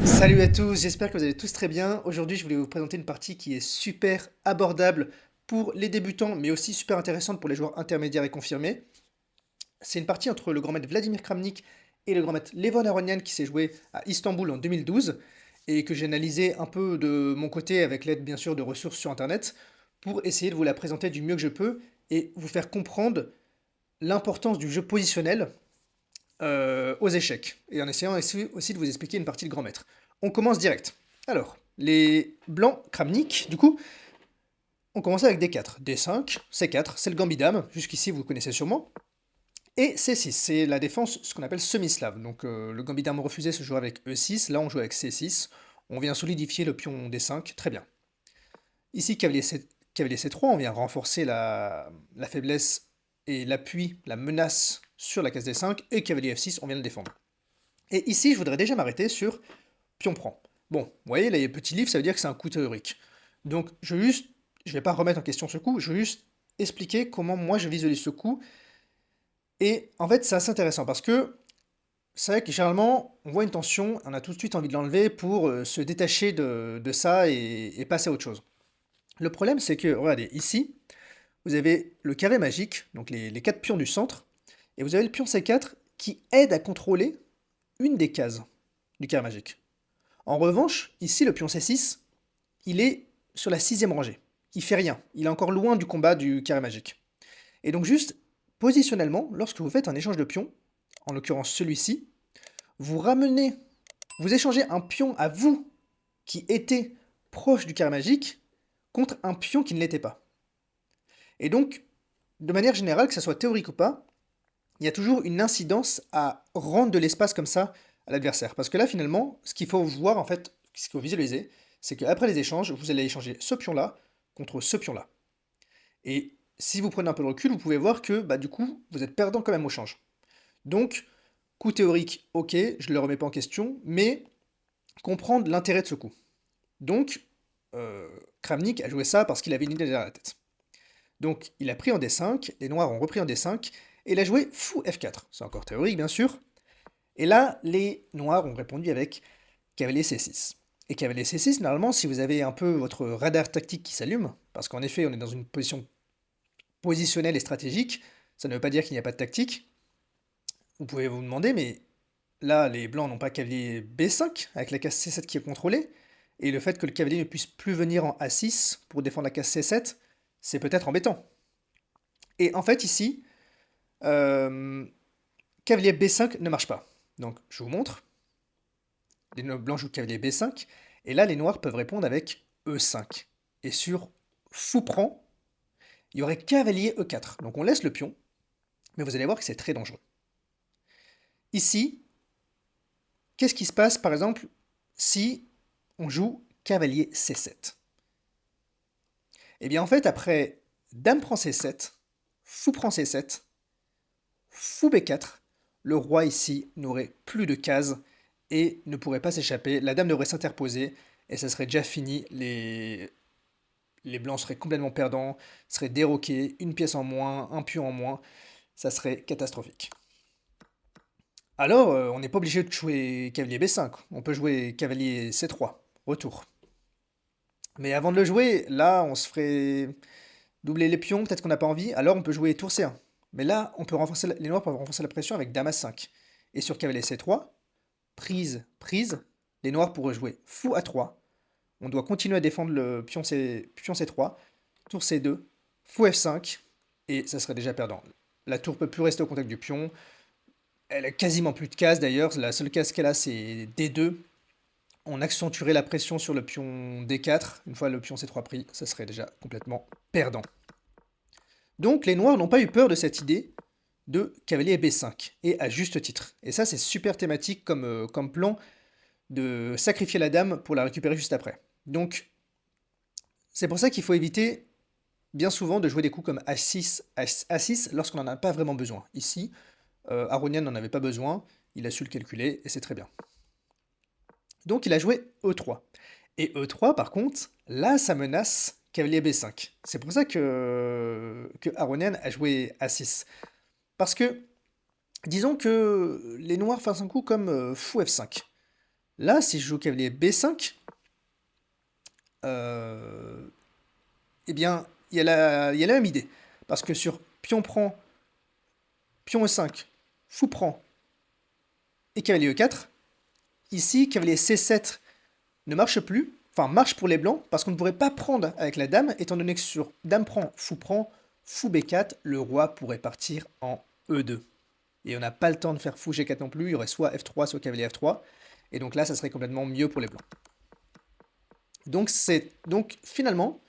Salut à tous, j'espère que vous allez tous très bien. Aujourd'hui, je voulais vous présenter une partie qui est super abordable pour les débutants, mais aussi super intéressante pour les joueurs intermédiaires et confirmés. C'est une partie entre le grand maître Vladimir Kramnik et le grand maître Levon Aronian qui s'est joué à Istanbul en 2012 et que j'ai analysé un peu de mon côté avec l'aide bien sûr de ressources sur Internet pour essayer de vous la présenter du mieux que je peux et vous faire comprendre l'importance du jeu positionnel aux échecs, et en essayant aussi de vous expliquer une partie de grand maître. On commence direct. Alors, les blancs Kramnik, du coup, on commence avec D4. D5, C4, c'est le gambit dame, jusqu'ici vous connaissez sûrement. Et C6, c'est la défense, ce qu'on appelle semi-slave. Donc le gambit dame refusé se joue avec E6, là on joue avec C6. On vient solidifier le pion D5, très bien. Ici, cavalier C3, on vient renforcer la faiblesse et l'appui, la menace sur la case D5, et cavalier F6, on vient le défendre. Et ici, je voudrais déjà m'arrêter sur pion prend. Bon, vous voyez, là, il y a petit livre, ça veut dire que c'est un coup théorique. Donc, je vais pas remettre en question ce coup, je vais juste expliquer comment moi je visualise ce coup. Et en fait, c'est assez intéressant parce que c'est vrai que généralement, on voit une tension, on a tout de suite envie de l'enlever pour se détacher de ça et passer à autre chose. Le problème, c'est que, regardez, ici, vous avez le carré magique, donc les 4 pions du centre, et vous avez le pion C4 qui aide à contrôler une des cases du carré magique. En revanche, ici, le pion C6, il est sur la sixième rangée. Il fait rien. Il est encore loin du combat du carré magique. Et donc juste, positionnellement, lorsque vous faites un échange de pions, en l'occurrence celui-ci, vous ramenez, vous échangez un pion à vous qui était proche du carré magique contre un pion qui ne l'était pas. Et donc, de manière générale, que ça soit théorique ou pas, il y a toujours une incidence à rendre de l'espace comme ça à l'adversaire. Parce que là, finalement, ce qu'il faut voir, en fait, ce qu'il faut visualiser, c'est qu'après les échanges, vous allez échanger ce pion-là contre ce pion-là. Et si vous prenez un peu de recul, vous pouvez voir que, bah, du coup, vous êtes perdant quand même au change. Donc, coup théorique, ok, je ne le remets pas en question, mais comprendre l'intérêt de ce coup. Donc, Kramnik a joué ça parce qu'il avait une idée derrière la tête. Donc, il a pris en D5, les noirs ont repris en D5, et il a joué fou F4. C'est encore théorique, bien sûr. Et là, les noirs ont répondu avec cavalier C6. Et cavalier C6, normalement, si vous avez un peu votre radar tactique qui s'allume, parce qu'en effet, on est dans une position positionnelle et stratégique, ça ne veut pas dire qu'il n'y a pas de tactique. Vous pouvez vous demander, mais là, les blancs n'ont pas cavalier B5, avec la case C7 qui est contrôlée, et le fait que le cavalier ne puisse plus venir en A6 pour défendre la case C7, c'est peut-être embêtant. Et en fait, ici, euh, cavalier B5 ne marche pas. Donc, je vous montre. Les blancs jouent cavalier B5, et là, les noirs peuvent répondre avec E5. Et sur fou prend, il y aurait cavalier E4. Donc on laisse le pion, mais vous allez voir que c'est très dangereux. Ici, qu'est-ce qui se passe, par exemple, si on joue cavalier C7? Eh bien, en fait, après dame prend C7, fou prend C7, fou B4, le roi ici n'aurait plus de cases et ne pourrait pas s'échapper. La dame devrait s'interposer et ça serait déjà fini. Les blancs seraient complètement perdants, seraient déroqués, une pièce en moins, un pion en moins. Ça serait catastrophique. Alors, on n'est pas obligé de jouer cavalier B5. On peut jouer cavalier C3, retour. Mais avant de le jouer, là, on se ferait doubler les pions, peut-être qu'on n'a pas envie, alors on peut jouer tour C1. Mais là, on peut renforcer les noirs peuvent renforcer la pression avec dame A5. Et sur cavalier C3, prise, prise, les noirs pourraient jouer fou A3. On doit continuer à défendre le pion C3, tour C2, fou F5, et ça serait déjà perdant. La tour peut plus rester au contact du pion. Elle a quasiment plus de cases d'ailleurs. La seule case qu'elle a, c'est D2. On accentuerait la pression sur le pion D4. Une fois le pion C3 pris, ça serait déjà complètement perdant. Donc les noirs n'ont pas eu peur de cette idée de cavalier B5, et à juste titre. Et ça, c'est super thématique comme plan de sacrifier la dame pour la récupérer juste après. Donc, c'est pour ça qu'il faut éviter bien souvent de jouer des coups comme A6, A6 lorsqu'on n'en a pas vraiment besoin. Ici, Aronian n'en avait pas besoin, il a su le calculer et c'est très bien. Donc il a joué E3. Et E3, par contre, là, ça menace cavalier B5. C'est pour ça que Aronian a joué A6. Parce que, disons que les noirs fassent un coup comme fou F5. Là, si je joue cavalier B5, eh bien, il y a la même idée. Parce que sur pion prend, pion E5, fou prend et cavalier E4, ici, cavalier C7 ne marche plus, enfin marche pour les blancs, parce qu'on ne pourrait pas prendre avec la dame, étant donné que sur dame prend, fou B4, le roi pourrait partir en E2. Et on n'a pas le temps de faire fou G4 non plus, il y aurait soit F3, soit cavalier F3, et donc là, ça serait complètement mieux pour les blancs. Donc finalement,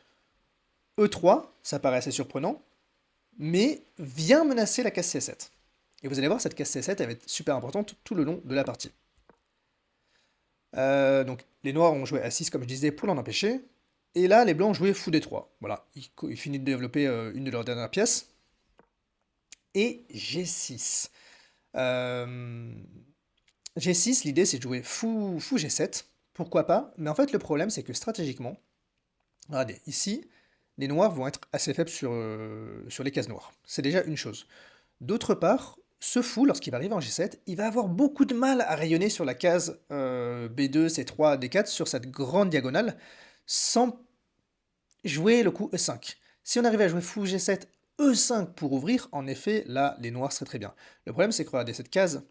E3, ça paraît assez surprenant, mais vient menacer la case C7. Et vous allez voir, cette case C7, elle va être super importante tout le long de la partie. Donc les noirs ont joué A6, comme je disais, pour l'en empêcher. Et là, les blancs ont joué fou D3. Voilà, ils finissent de développer une de leurs dernières pièces. Et G6. Euh, G6, l'idée c'est de jouer fou G7. Pourquoi pas? Mais en fait, le problème c'est que stratégiquement, regardez, ici, les noirs vont être assez faibles sur les cases noires. C'est déjà une chose. D'autre part, ce fou, lorsqu'il va arriver en G7, il va avoir beaucoup de mal à rayonner sur la case B2, C3, D4, sur cette grande diagonale, sans jouer le coup E5. Si on arrivait à jouer fou G7, E5 pour ouvrir, en effet, là, les noirs seraient très bien. Le problème, c'est que, regardez, cette case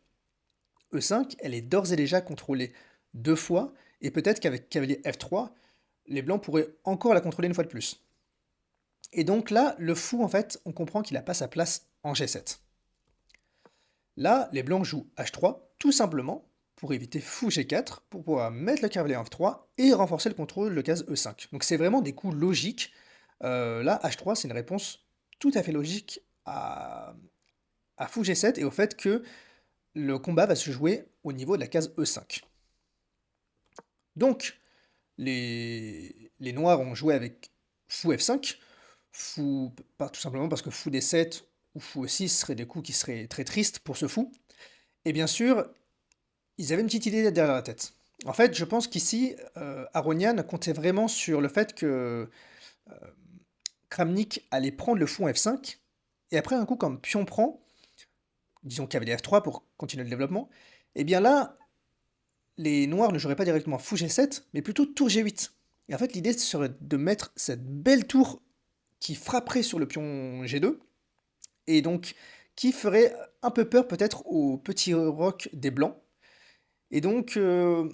E5, elle est d'ores et déjà contrôlée deux fois, et peut-être qu'avec cavalier F3, les blancs pourraient encore la contrôler une fois de plus. Et donc là, le fou, en fait, on comprend qu'il n'a pas sa place en G7. Là, les blancs jouent H3, tout simplement, pour éviter fou G4, pour pouvoir mettre le cavalier en F3 et renforcer le contrôle de case E5. Donc c'est vraiment des coups logiques. Là, H3, c'est une réponse tout à fait logique à fou G7 et au fait que le combat va se jouer au niveau de la case E5. Donc, les noirs ont joué avec fou F5, pas tout simplement parce que fou D7 ou fou E6 seraient des coups qui seraient très tristes pour ce fou. Et bien sûr, ils avaient une petite idée derrière la tête. En fait, je pense qu'ici, Aronian comptait vraiment sur le fait que Kramnik allait prendre le fou en F5, et après un coup comme pion prend, disons cavalier F3 pour continuer le développement, et bien là, les noirs ne joueraient pas directement fou G7, mais plutôt tour G8. Et en fait, l'idée serait de mettre cette belle tour qui frapperait sur le pion G2, et donc qui ferait un peu peur peut-être au petit roc des blancs. Et donc,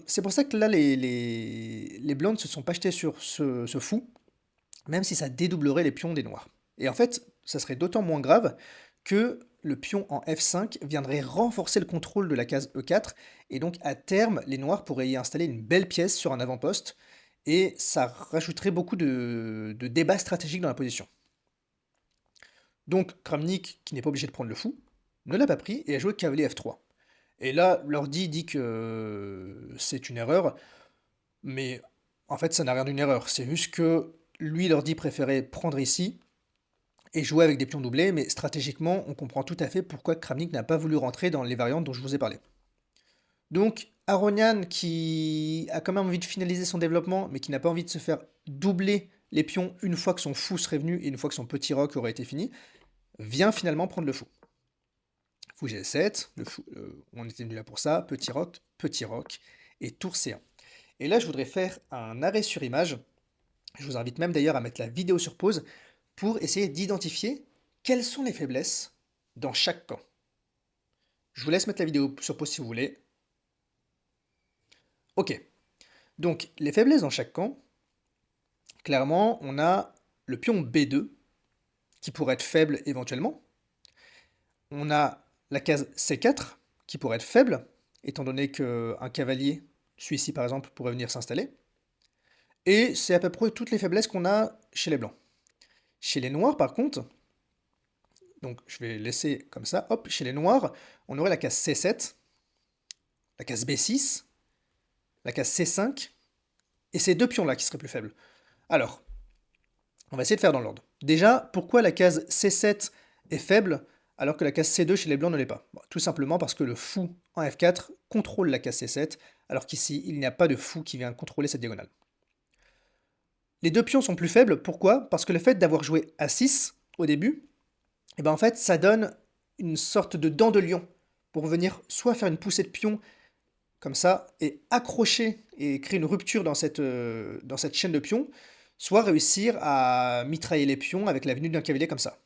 c'est pour ça que là, les blancs ne se sont pas jetés sur ce fou, même si ça dédoublerait les pions des noirs. Et en fait, ça serait d'autant moins grave que le pion en F5 viendrait renforcer le contrôle de la case E4, et donc à terme, les noirs pourraient y installer une belle pièce sur un avant-poste, et ça rajouterait beaucoup de débats stratégiques dans la position. Donc Kramnik, qui n'est pas obligé de prendre le fou, ne l'a pas pris et a joué cavalier F3. Et là, l'ordi dit que c'est une erreur, mais en fait, ça n'a rien d'une erreur. C'est juste que lui, l'ordi préférait prendre ici et jouer avec des pions doublés, mais stratégiquement, on comprend tout à fait pourquoi Kramnik n'a pas voulu rentrer dans les variantes dont je vous ai parlé. Donc, Aronian, qui a quand même envie de finaliser son développement, mais qui n'a pas envie de se faire doubler les pions une fois que son fou serait venu et une fois que son petit roc aurait été fini, vient finalement prendre le fou. Fou G7, on était venu là pour ça, petit roc, et tour C1. Et là, je voudrais faire un arrêt sur image. Je vous invite même d'ailleurs à mettre la vidéo sur pause pour essayer d'identifier quelles sont les faiblesses dans chaque camp. Je vous laisse mettre la vidéo sur pause si vous voulez. Ok, donc les faiblesses dans chaque camp, clairement, on a le pion B2 qui pourrait être faible éventuellement. On a la case C4 qui pourrait être faible, étant donné qu'un cavalier, celui-ci par exemple, pourrait venir s'installer. Et c'est à peu près toutes les faiblesses qu'on a chez les blancs. Chez les noirs, par contre, donc je vais laisser comme ça, hop, chez les noirs, on aurait la case C7, la case B6, la case C5, et ces deux pions-là qui seraient plus faibles. Alors, on va essayer de faire dans l'ordre. Déjà, pourquoi la case C7 est faible alors que la case C2 chez les blancs ne l'est pas? Bon, tout simplement parce que le fou en F4 contrôle la case C7, alors qu'ici, il n'y a pas de fou qui vient contrôler cette diagonale. Les deux pions sont plus faibles, pourquoi? Parce que le fait d'avoir joué A6 au début, et ben en fait, ça donne une sorte de dent de lion pour venir soit faire une poussée de pion comme ça, et accrocher et créer une rupture dans cette chaîne de pions, soit réussir à mitrailler les pions avec la venue d'un cavalier comme ça.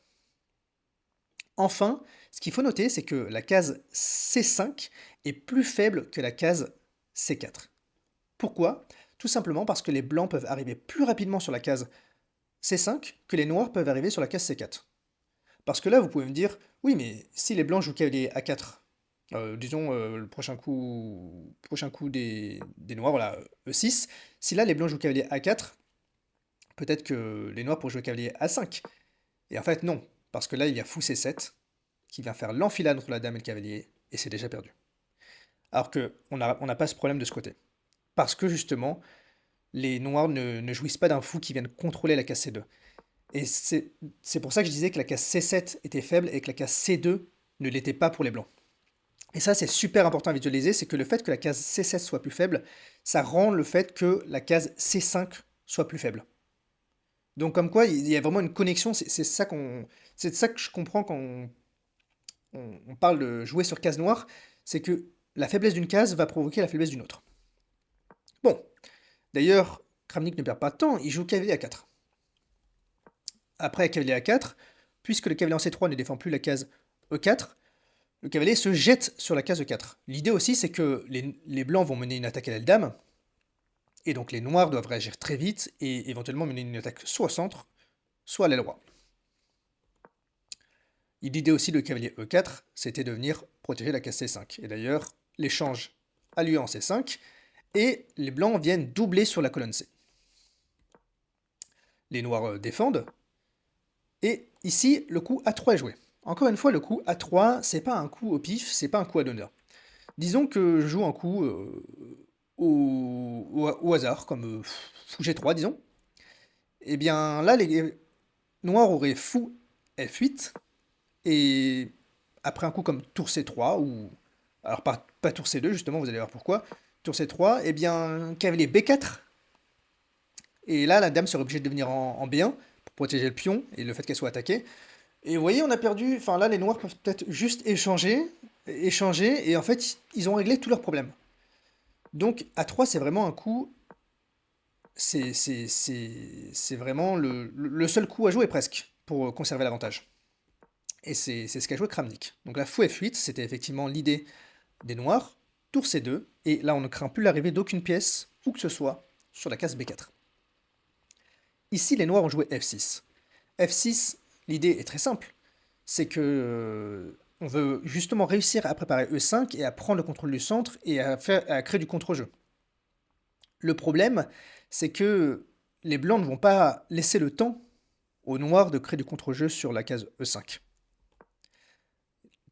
Enfin, ce qu'il faut noter, c'est que la case C5 est plus faible que la case C4. Pourquoi? Tout simplement parce que les blancs peuvent arriver plus rapidement sur la case C5 que les noirs peuvent arriver sur la case C4. Parce que là, vous pouvez me dire, oui, mais si les blancs jouent cavalier A4, disons le prochain coup des noirs, voilà, E6, si là les blancs jouent cavalier A4, peut-être que les noirs pourraient jouer cavalier A5. Et en fait, non, parce que là, il y a fou C7 qui vient faire l'enfilade entre la dame et le cavalier, et c'est déjà perdu. Alors que on n'a pas ce problème de ce côté. Parce que justement, les noirs ne jouissent pas d'un fou qui vienne contrôler la case C2. Et c'est pour ça que je disais que la case C7 était faible et que la case C2 ne l'était pas pour les blancs. Et ça, c'est super important à visualiser, c'est que le fait que la case C7 soit plus faible, ça rend le fait que la case C5 soit plus faible. Donc comme quoi, il y a vraiment une connexion, c'est ça que je comprends quand on parle de jouer sur case noire, c'est que la faiblesse d'une case va provoquer la faiblesse d'une autre. Bon, d'ailleurs, Kramnik ne perd pas de temps, il joue cavalier A4. Après cavalier A4, puisque le cavalier en C3 ne défend plus la case E4, le cavalier se jette sur la case E4. L'idée aussi, c'est que les blancs vont mener une attaque à l'aile dame, et donc les noirs doivent réagir très vite et éventuellement mener une attaque soit au centre, soit à l'aile roi. L'idée aussi de cavalier E4, c'était de venir protéger la case C5. Et d'ailleurs, l'échange a lieu en C5, et les blancs viennent doubler sur la colonne C. Les noirs défendent, et ici, le coup A3 est joué. Encore une fois, le coup A3, c'est pas un coup au pif, c'est pas un coup à d'honneur. Disons que je joue un coup au hasard, comme fou G3, disons. Et bien là, les noirs auraient fou F8, et après un coup comme tour C3, ou... Alors pas tour C2, justement, vous allez voir pourquoi. Tour C3, et bien cavalier B4. Et là, la dame serait obligée de venir en B1 pour protéger le pion et le fait qu'elle soit attaquée. Et vous voyez, on a perdu. Enfin, là, les noirs peuvent peut-être juste échanger, et en fait, ils ont réglé tous leurs problèmes. Donc, A3, c'est vraiment un coup. C'est vraiment le seul coup à jouer presque pour conserver l'avantage. Et c'est ce qu'a joué Kramnik. Donc, la fou F8, c'était effectivement l'idée des noirs. Tour C2, et là, on ne craint plus l'arrivée d'aucune pièce, où que ce soit, sur la case B4. Ici, les noirs ont joué F6. F6, l'idée est très simple. C'est que on veut justement réussir à préparer E5 et à prendre le contrôle du centre et à créer du contre-jeu. Le problème, c'est que les blancs ne vont pas laisser le temps aux noirs de créer du contre-jeu sur la case E5.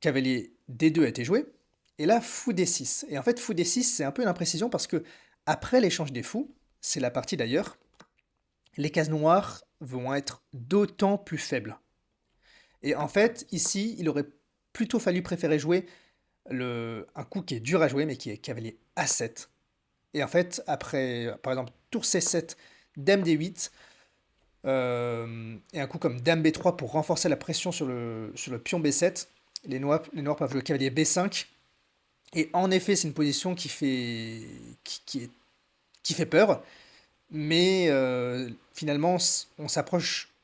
Cavalier D2 a été joué, et là, fou D6. Et en fait, fou D6, c'est un peu une imprécision parce que après l'échange des fous, c'est la partie d'ailleurs, les cases noires vont être d'autant plus faibles. Et en fait, ici, il aurait plutôt fallu préférer jouer un coup qui est dur à jouer, mais qui est cavalier A7. Et en fait, après, par exemple, tour C7, dame D8, et un coup comme dame B3 pour renforcer la pression sur le pion B7, les noirs peuvent jouer cavalier B5. Et en effet, c'est une position qui fait peur, mais finalement, on s'approche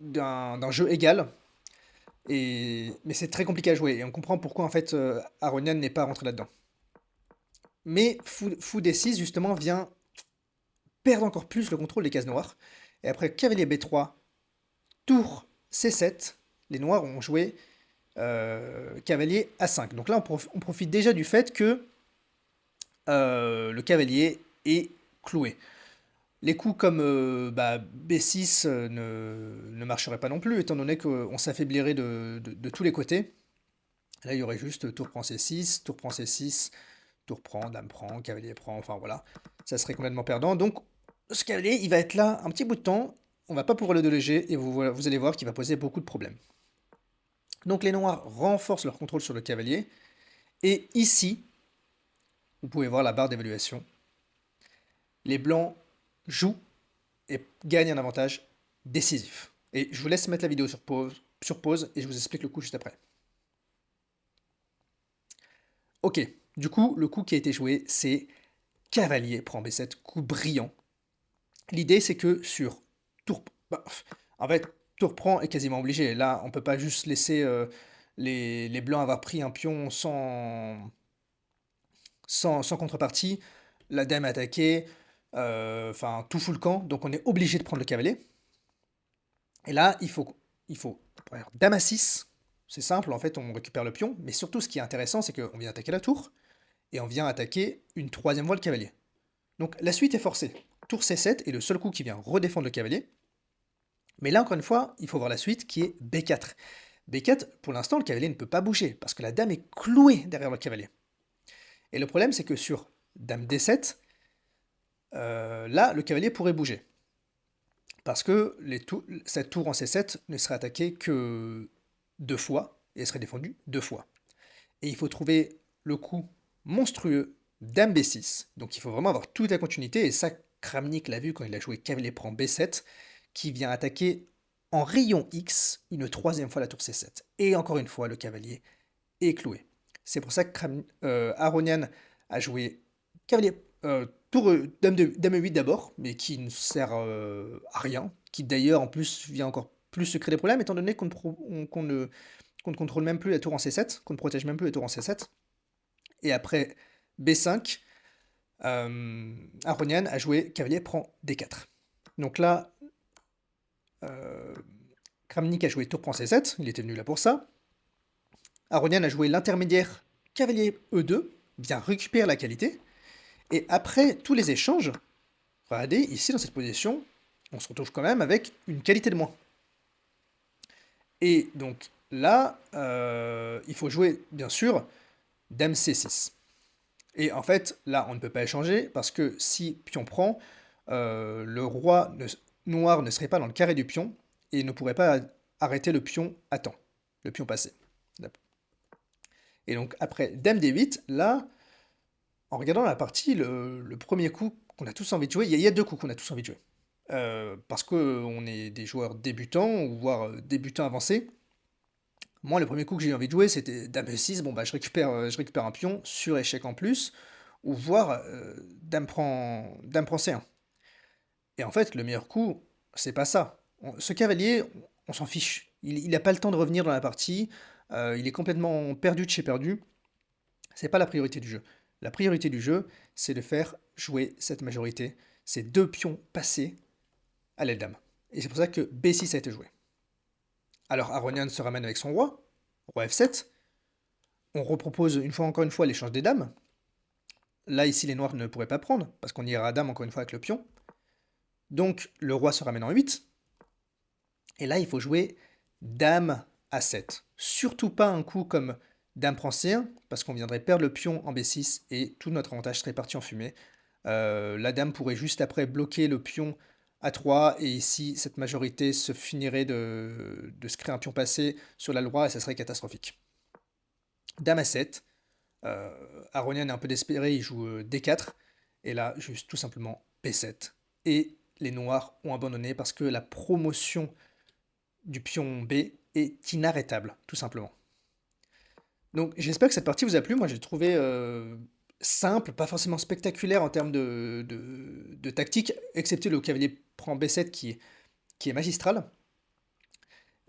d'un jeu égal. Mais c'est très compliqué à jouer, et on comprend pourquoi en fait Aronian n'est pas rentré là-dedans. Mais fou D6 justement vient perdre encore plus le contrôle des cases noires. Et après cavalier B3, tour C7, les noirs ont joué cavalier A5. Donc là on profite déjà du fait que le cavalier est cloué. Les coups comme B6 ne marcheraient pas non plus, étant donné qu'on s'affaiblirait de tous les côtés. Là, il y aurait juste tour prend C6, tour prend C6, tour prend, dame prend, cavalier prend, enfin voilà. Ça serait complètement perdant. Donc, ce cavalier, il va être là un petit bout de temps, on va pas pouvoir le déloger, et vous allez voir qu'il va poser beaucoup de problèmes. Donc, les noirs renforcent leur contrôle sur le cavalier, et ici, vous pouvez voir la barre d'évaluation. Les blancs jouent et gagnent un avantage décisif. Et je vous laisse mettre la vidéo sur pause et je vous explique le coup juste après. Ok, Du coup, le coup qui a été joué, c'est cavalier prend B7, coup brillant. L'idée, c'est que sur tour... bah, en fait, tour prend est quasiment obligé. Là, on peut pas juste laisser les blancs avoir pris un pion sans contrepartie. La dame attaquée, enfin, tout fout le camp, donc on est obligé de prendre le cavalier. Et là, il faut alors, dame à 6. C'est simple, en fait, on récupère le pion. Mais surtout, ce qui est intéressant, c'est qu'on vient attaquer la tour, et on vient attaquer une troisième fois le cavalier. Donc la suite est forcée. Tour C7 est le seul coup qui vient redéfendre le cavalier. Mais là, encore une fois, il faut voir la suite qui est B4. B4, pour l'instant, le cavalier ne peut pas bouger, parce que la dame est clouée derrière le cavalier. Et le problème, c'est que sur dame D7, là, le cavalier pourrait bouger. Parce que cette tour en C7 ne serait attaquée que 2 fois, et elle serait défendue 2 fois. Et il faut trouver le coup monstrueux dame B6. Donc il faut vraiment avoir toute la continuité, et ça, Kramnik l'a vu quand il a joué cavalier prend B7, qui vient attaquer en rayon X une troisième fois la tour C7. Et encore une fois, le cavalier est cloué. C'est pour ça que Aronian a joué cavalier, tour dame 8 d'abord, mais qui ne sert à rien, qui d'ailleurs en plus vient encore plus se créer des problèmes, étant donné qu'on ne contrôle même plus la tour en C7, qu'on ne protège même plus la tour en C7. Et après B5, Aronian a joué cavalier prend D4. Donc là, Kramnik a joué tour prend C7, il était venu là pour ça. Aronian a joué l'intermédiaire cavalier E2, vient récupérer la qualité. Et après tous les échanges, regardez, ici dans cette position, on se retrouve quand même avec une qualité de moins. Et donc là, il faut jouer, bien sûr, dame C6. Et en fait, là, on ne peut pas échanger, parce que si pion prend, le roi noir ne serait pas dans le carré du pion, et ne pourrait pas arrêter le pion à temps, le pion passé. Et donc après dame D8, là, en regardant la partie, le premier coup qu'on a tous envie de jouer, il y a 2 coups qu'on a tous envie de jouer. Parce qu'on est des joueurs débutants, ou voire débutants avancés. Moi, le premier coup que j'ai eu envie de jouer, c'était dame E6. Bon, bah, je récupère un pion sur échec en plus, ou voire dame prend C1. Et en fait, le meilleur coup, c'est pas ça. Ce cavalier, on s'en fiche. Il n'a pas le temps de revenir dans la partie. Il est complètement perdu de chez perdu. C'est pas la priorité du jeu. La priorité du jeu, c'est de faire jouer cette majorité, ces 2 pions passés à l'aile dame. Et c'est pour ça que B6 a été joué. Alors Aronian se ramène avec son roi F7. On repropose encore une fois l'échange des dames. Là, ici, les noirs ne pourraient pas prendre, parce qu'on ira à dame encore une fois avec le pion. Donc le roi se ramène en 8. Et là, il faut jouer dame A7. Surtout pas un coup comme dame prend C1, parce qu'on viendrait perdre le pion en B6 et tout notre avantage serait parti en fumée. La dame pourrait juste après bloquer le pion A3, et ici, cette majorité se finirait de se créer un pion passé sur l'aile droite, et ça serait catastrophique. Dame A7. Aronian est un peu désespéré, il joue D4. Et là, juste tout simplement B7. Et les noirs ont abandonné parce que la promotion du pion B est inarrêtable, tout simplement. Donc j'espère que cette partie vous a plu. Moi j'ai trouvé simple, pas forcément spectaculaire en termes de tactique, excepté le cavalier prend B7 qui est magistral.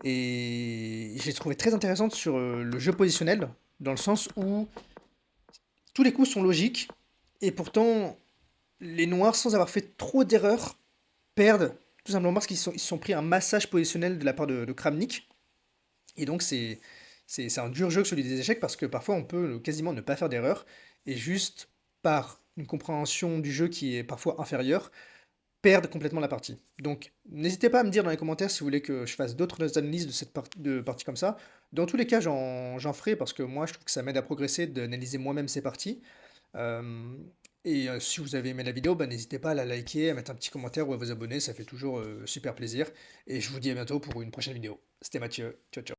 Et j'ai trouvé très intéressante sur le jeu positionnel, dans le sens où tous les coups sont logiques, et pourtant les noirs, sans avoir fait trop d'erreurs, perdent, tout simplement parce qu'ils se sont pris un massage positionnel de la part de Kramnik. Et donc c'est un dur jeu que celui des échecs, parce que parfois on peut quasiment ne pas faire d'erreur, et juste par une compréhension du jeu qui est parfois inférieure, perdre complètement la partie. Donc n'hésitez pas à me dire dans les commentaires si vous voulez que je fasse d'autres analyses de cette partie comme ça. Dans tous les cas, j'en ferai, parce que moi je trouve que ça m'aide à progresser d'analyser moi-même ces parties. Euh, et si vous avez aimé la vidéo, bah, n'hésitez pas à la liker, à mettre un petit commentaire ou à vous abonner, ça fait toujours super plaisir. Et je vous dis à bientôt pour une prochaine vidéo. C'était Mathieu, ciao ciao.